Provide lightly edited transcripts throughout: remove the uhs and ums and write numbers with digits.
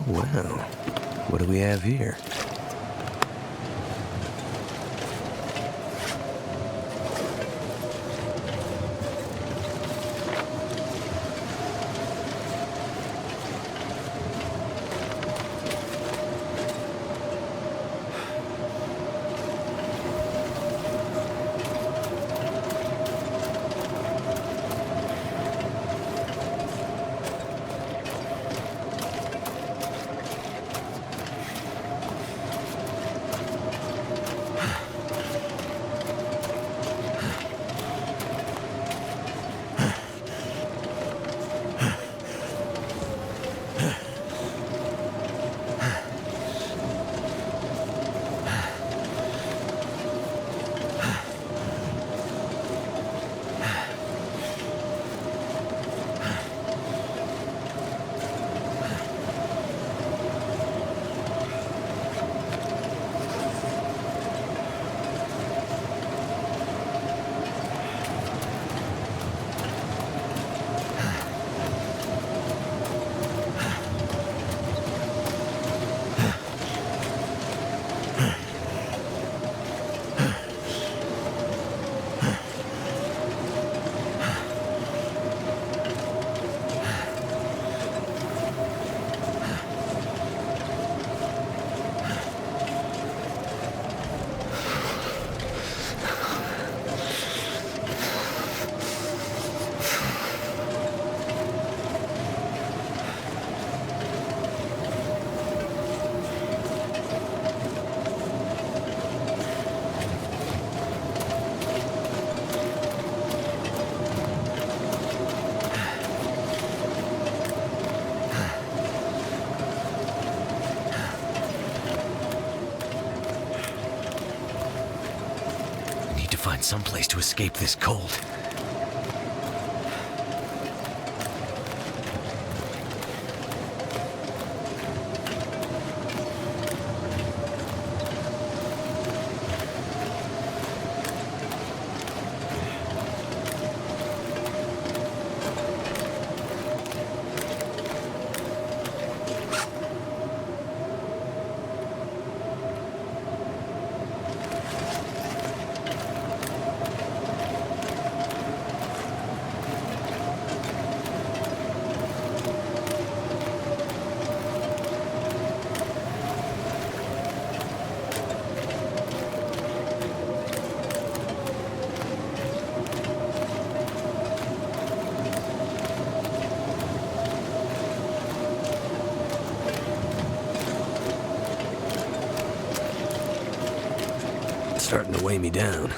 Well, what do we have here? Find some place to escape this cold. Starting to weigh me down.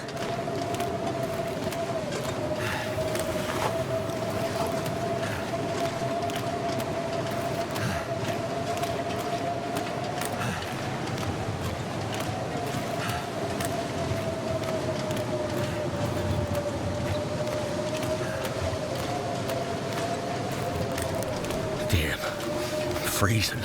Damn, I'm freezing.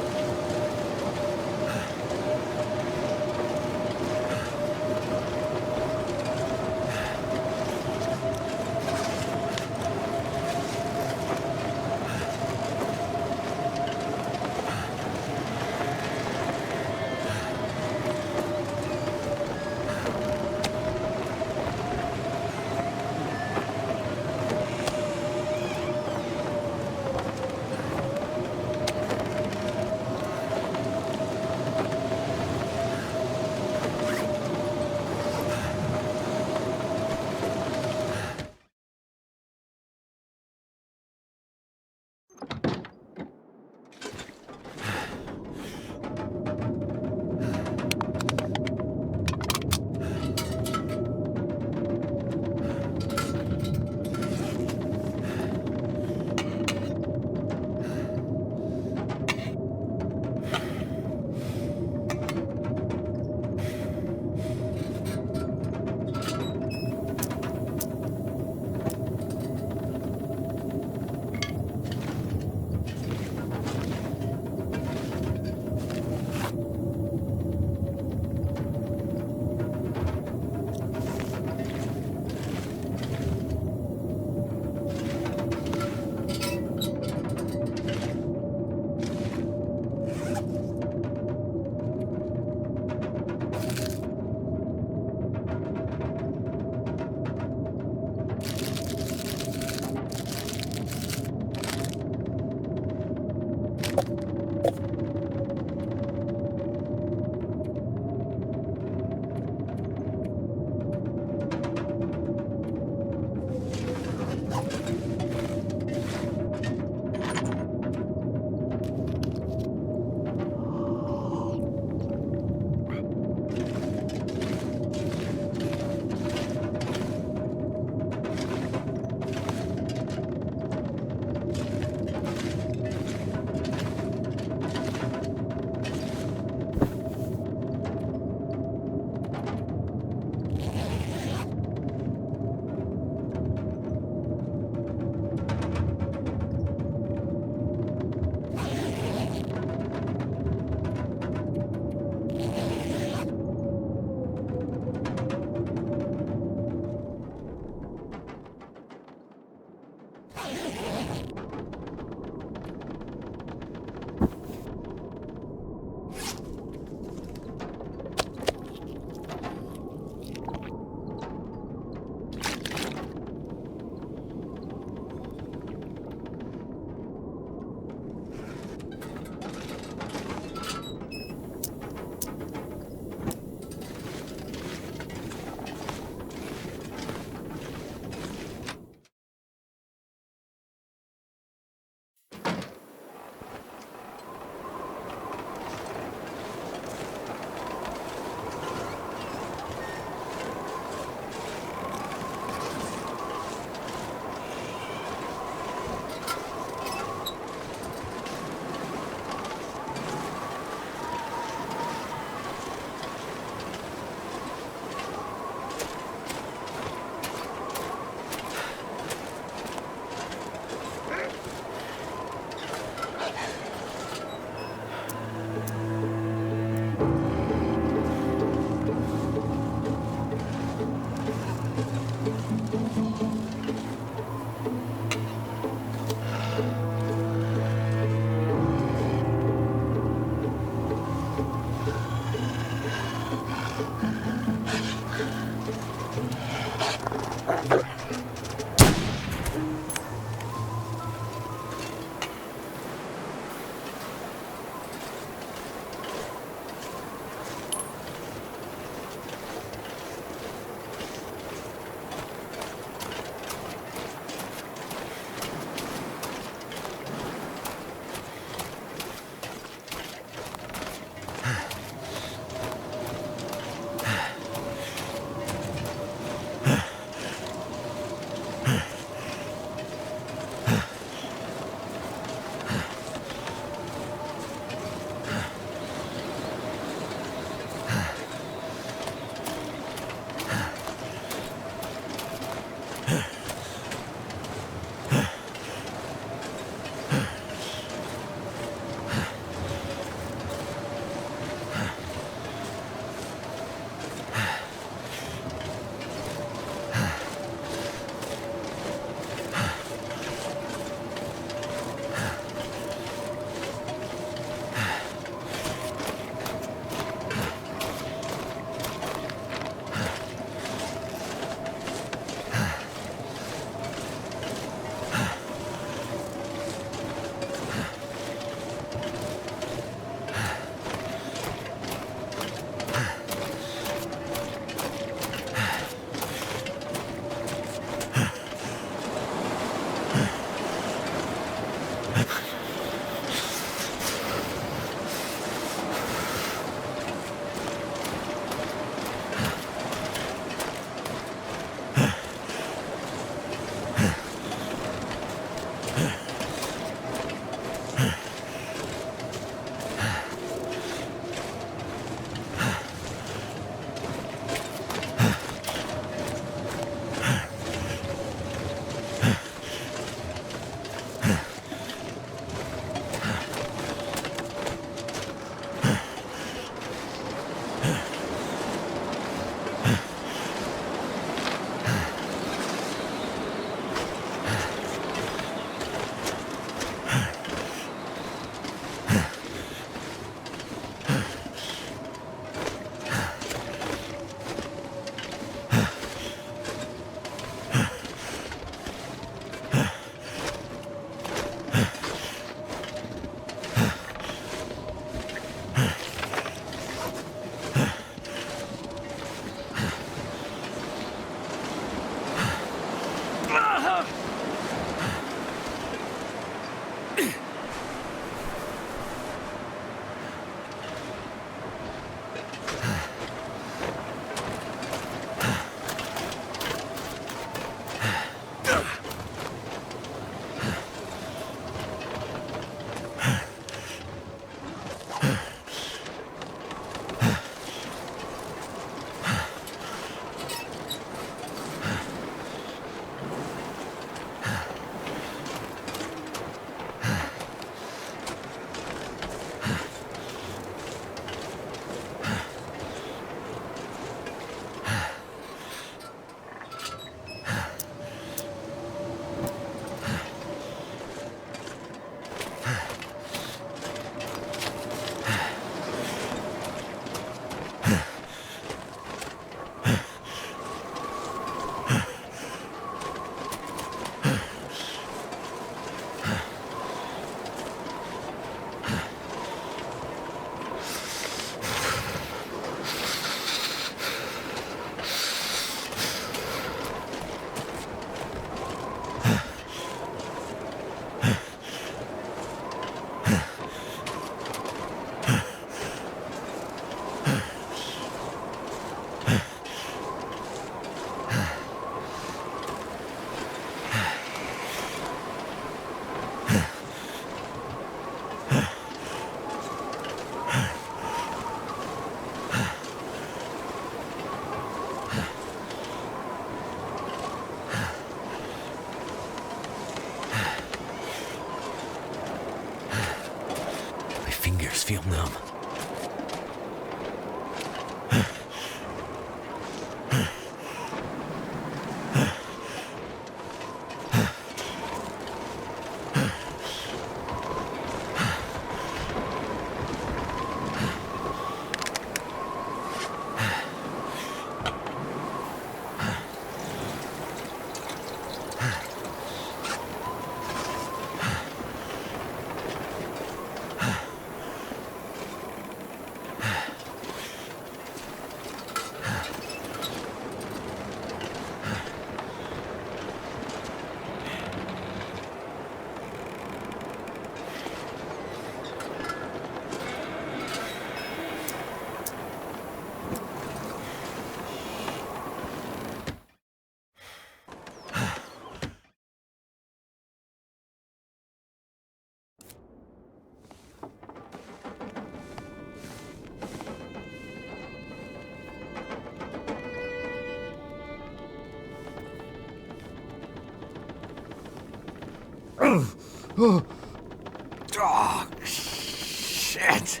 Oh, shit.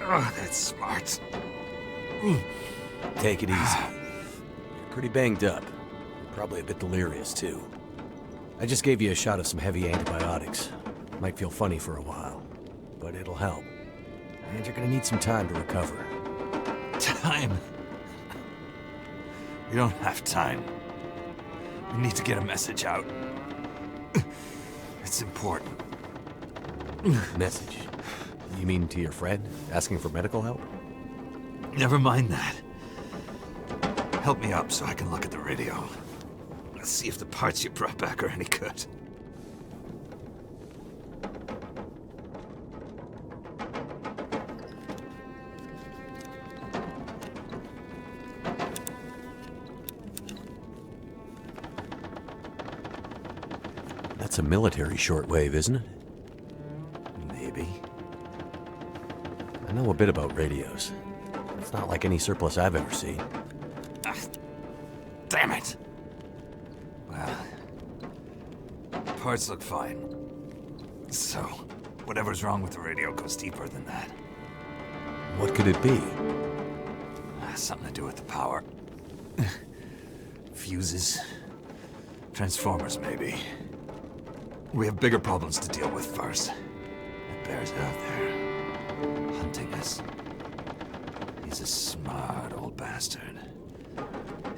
Oh, that's smart. Take it easy. You're pretty banged up. Probably a bit delirious, too. I just gave you a shot of some heavy antibiotics. Might feel funny for a while, but it'll help. And you're gonna need some time to recover. Time? We don't have time. We need to get a message out. It's important. Message? You mean to your friend, asking for medical help? Never mind that. Help me up so I can look at the radio. Let's see if the parts you brought back are any good. That's a military shortwave, isn't it? Maybe. I know a bit about radios. It's not like any surplus I've ever seen. Ah, damn it! Well, parts look fine. So, whatever's wrong with the radio goes deeper than that. What could it be? Something to do with the power. Fuses. Transformers, maybe. We have bigger problems to deal with first. That bear's out there, hunting us. He's a smart old bastard.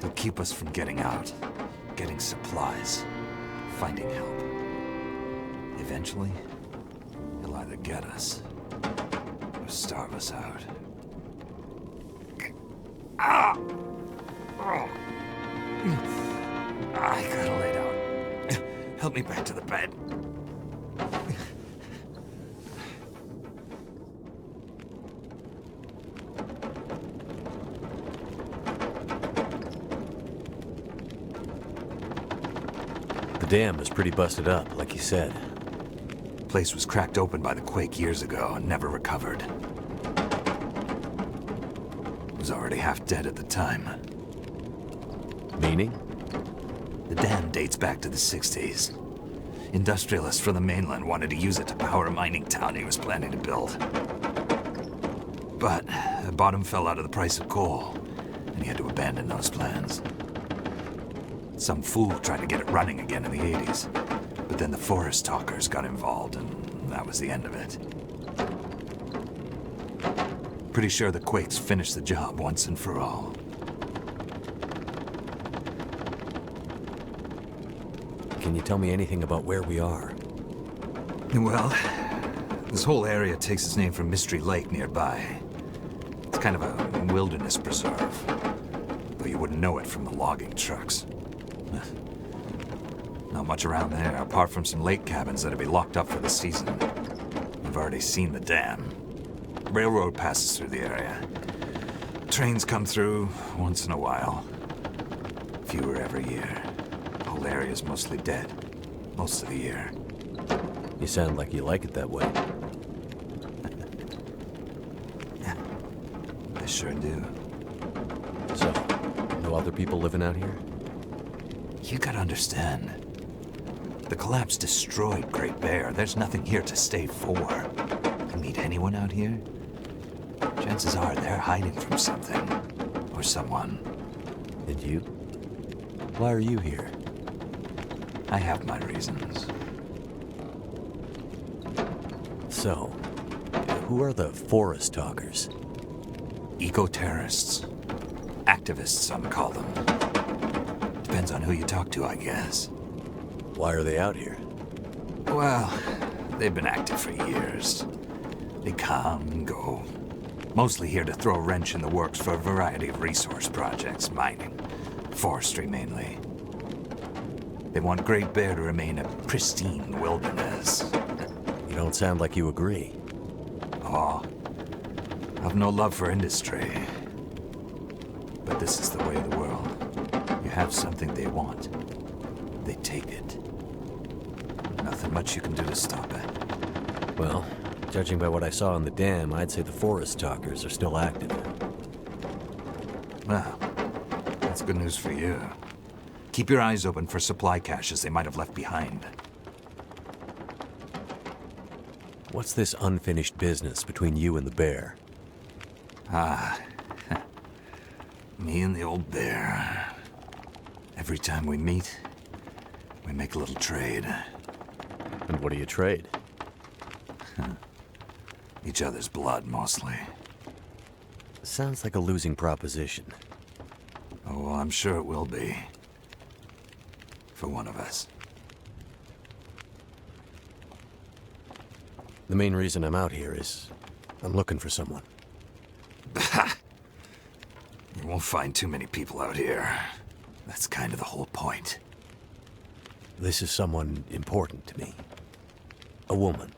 He'll keep us from getting out, getting supplies, finding help. Eventually, he'll either get us, or starve us out. Ah! Oh. I gotta lay down. Help me back to the bed. The dam is pretty busted up, like you said. The place was cracked open by the quake years ago and never recovered. It was already half dead at the time. Meaning? The dam dates back to the 60s. Industrialists from the mainland wanted to use it to power a mining town he was planning to build. But the bottom fell out of the price of coal, and he had to abandon those plans. Some fool tried to get it running again in the 80s, but then the forest talkers got involved, and that was the end of it. Pretty sure the quakes finished the job once and for all. Can you tell me anything about where we are? Well, this whole area takes its name from Mystery Lake nearby. It's kind of a wilderness preserve, though you wouldn't know it from the logging trucks. Not much around there, apart from some lake cabins that'll be locked up for the season. You've already seen the dam. Railroad passes through the area. Trains come through once in a while. Fewer every year. The whole area's mostly dead. Most of the year. You sound like you like it that way. I sure do. So, no other people living out here? You gotta understand. The collapse destroyed Great Bear. There's nothing here to stay for. You meet anyone out here? Chances are they're hiding from something. Or someone. And you? Why are you here? I have my reasons. So, who are the forest talkers? Eco-terrorists. Activists, some call them. Depends on who you talk to, I guess. Why are they out here? Well, they've been active for years. They come and go. Mostly here to throw a wrench in the works for a variety of resource projects, mining, forestry mainly. They want Great Bear to remain a pristine wilderness. You don't sound like you agree. Oh, I've no love for industry. But this is the way of the world. You have something they want. They take it. Nothing much you can do to stop it. Well, judging by what I saw in the dam, I'd say the forest talkers are still active. Well, that's good news for you. Keep your eyes open for supply caches they might have left behind. What's this unfinished business between you and the bear? Ah, me and the old bear. Every time we meet, we make a little trade. And what do you trade? Each other's blood, mostly. Sounds like a losing proposition. Oh, well, I'm sure it will be. For one of us. The main reason I'm out here is I'm looking for someone. You won't find too many people out here. That's kind of the whole point. This is someone important to me. A woman.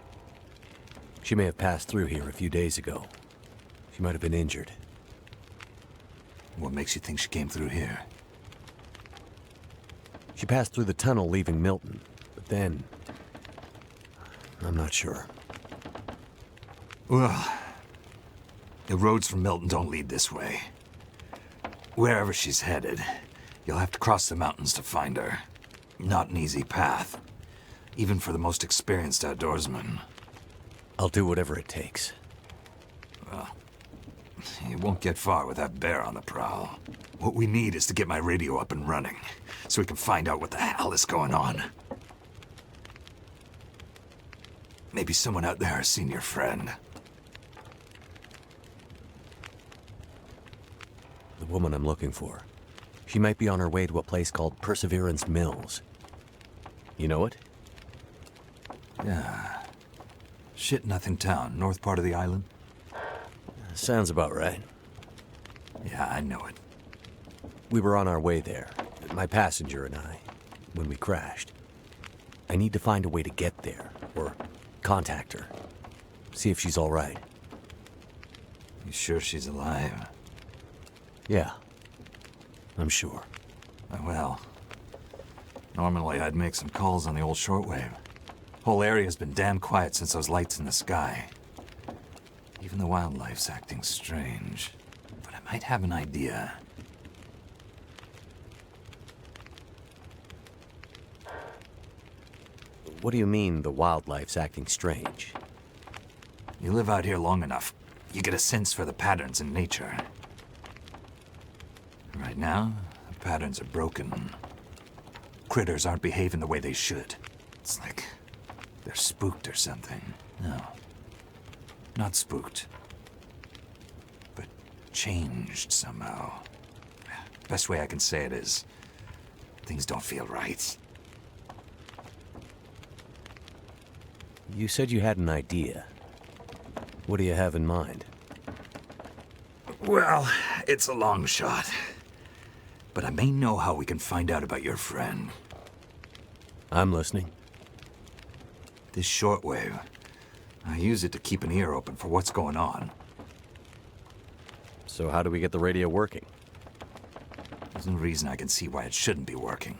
She may have passed through here a few days ago. She might have been injured. What makes you think she came through here? She passed through the tunnel leaving Milton, but then... I'm not sure. Well, the roads from Milton don't lead this way. Wherever she's headed, you'll have to cross the mountains to find her. Not an easy path, even for the most experienced outdoorsman. I'll do whatever it takes. Well, you won't get far with that bear on the prowl. What we need is to get my radio up and running, so we can find out what the hell is going on. Maybe someone out there has seen your friend. The woman I'm looking for. She might be on her way to a place called Perseverance Mills. You know it? Yeah. Shit-nothing town, north part of the island? Sounds about right. Yeah, I know it. We were on our way there, my passenger and I, when we crashed. I need to find a way to get there, or contact her. See if she's all right. You sure she's alive? Yeah, I'm sure. Well, normally I'd make some calls on the old shortwave. Whole area's been damn quiet since those lights in the sky. Even the wildlife's acting strange. But I might have an idea. What do you mean, the wildlife's acting strange? You live out here long enough, you get a sense for the patterns in nature. Right now, the patterns are broken. Critters aren't behaving the way they should. It's like they're spooked or something. No, not spooked, but changed somehow. Best way I can say it is, things don't feel right. You said you had an idea. What do you have in mind? Well, it's a long shot. But I may know how we can find out about your friend. I'm listening. This shortwave, I use it to keep an ear open for what's going on. So how do we get the radio working? There's no reason I can see why it shouldn't be working.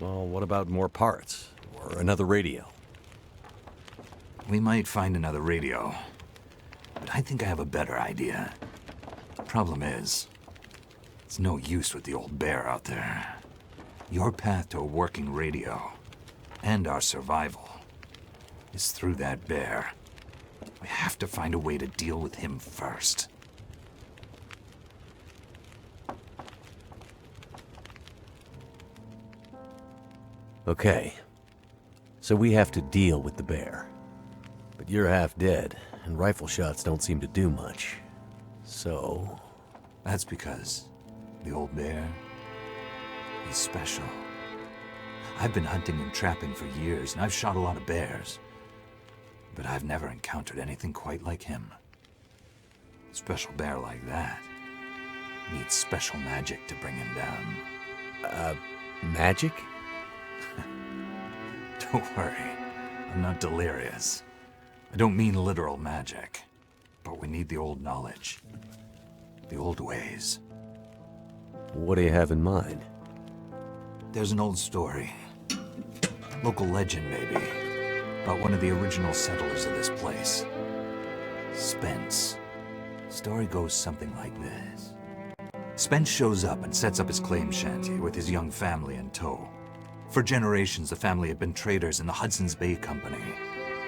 Well, what about more parts? Or another radio? We might find another radio, but I think I have a better idea. Problem is, it's no use with the old bear out there. Your path to a working radio, and our survival, is through that bear. We have to find a way to deal with him first. Okay. So we have to deal with the bear. But you're half dead, and rifle shots don't seem to do much. So... That's because the old bear, he's special. I've been hunting and trapping for years, and I've shot a lot of bears. But I've never encountered anything quite like him. A special bear like that needs special magic to bring him down. Magic? Don't worry, I'm not delirious. I don't mean literal magic, but we need the old knowledge, the old ways. What do you have in mind? There's an old story, local legend maybe, about one of the original settlers of this place, Spence. Story goes something like this. Spence shows up and sets up his claim shanty with his young family in tow. For generations, the family had been traders in the Hudson's Bay Company.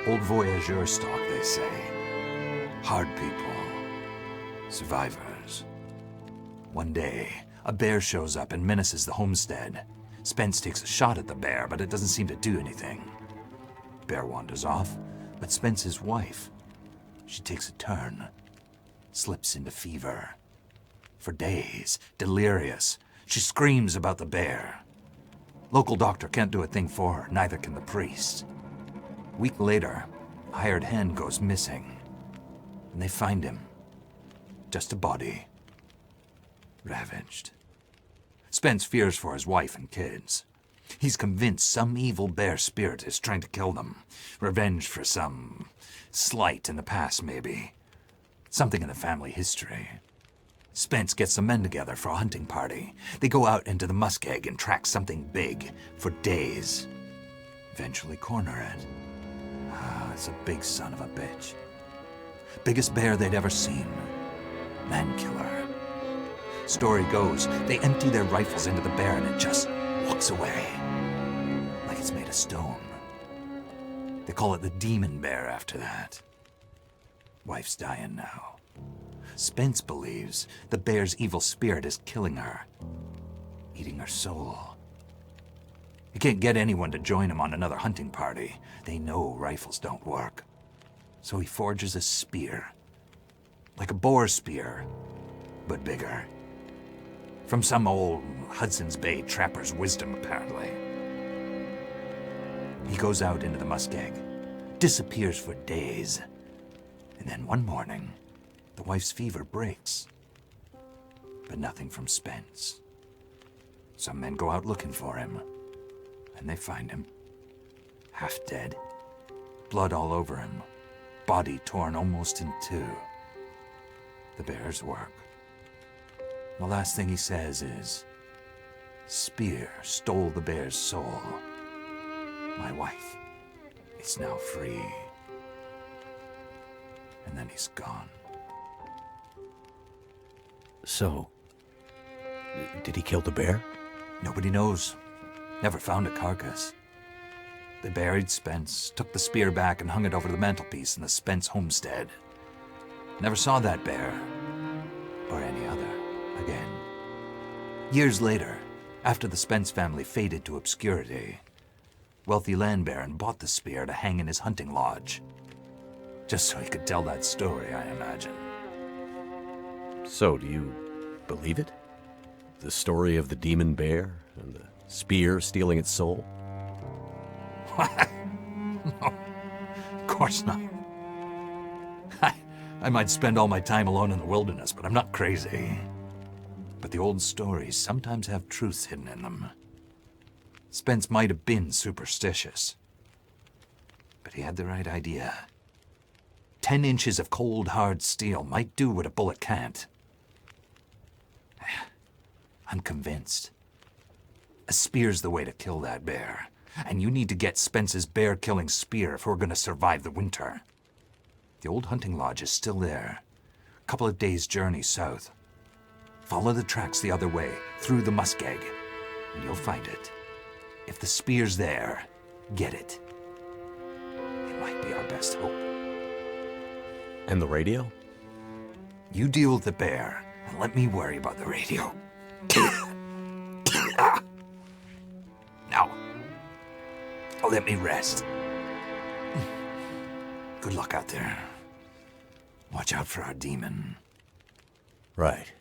Old voyageur stock, they say. Hard people. Survivors. One day, a bear shows up and menaces the homestead. Spence takes a shot at the bear, but it doesn't seem to do anything. Bear wanders off, but Spence's wife, she takes a turn. Slips into fever. For days, delirious, she screams about the bear. Local doctor can't do a thing for her, neither can the priest. A week later, a hired hand goes missing. And they find him. Just a body. Ravaged. Spence fears for his wife and kids. He's convinced some evil bear spirit is trying to kill them. Revenge for some slight in the past, maybe. Something in the family history. Spence gets some men together for a hunting party. They go out into the muskeg and track something big for days. Eventually corner it. It's a big son of a bitch. Biggest bear they'd ever seen. Man killer. Story goes, they empty their rifles into the bear and it just walks away. Like it's made of stone. They call it the demon bear after that. Wife's dying now. Spence believes the bear's evil spirit is killing her, eating her soul. He can't get anyone to join him on another hunting party. They know rifles don't work. So he forges a spear. Like a boar spear, but bigger. From some old Hudson's Bay trapper's wisdom, apparently. He goes out into the muskeg, disappears for days, and then one morning, the wife's fever breaks. But nothing from Spence. Some men go out looking for him, and they find him. Half dead. Blood all over him. Body torn almost in two. The bear's work. The last thing he says is, "Spear stole the bear's soul. My wife is now free." And then he's gone. So, did he kill the bear? Nobody knows. Never found a carcass. They buried Spence, took the spear back and hung it over the mantelpiece in the Spence homestead. Never saw that bear, or any other, again. Years later, after the Spence family faded to obscurity, wealthy land baron bought the spear to hang in his hunting lodge. Just so he could tell that story, I imagine. So, do you believe it? The story of the demon bear and the spear stealing its soul? No, of course not. I might spend all my time alone in the wilderness, but I'm not crazy. But the old stories sometimes have truths hidden in them. Spence might have been superstitious, but he had the right idea. 10 inches of cold, hard steel might do what a bullet can't. I'm convinced. A spear's the way to kill that bear. And you need to get Spence's bear-killing spear if we're going to survive the winter. The old hunting lodge is still there. A couple of days' journey south. Follow the tracks the other way, through the muskeg, and you'll find it. If the spear's there, get it. It might be our best hope. And the radio? You deal with the bear, and let me worry about the radio. Now, let me rest. Good luck out there. Watch out for our demon. Right.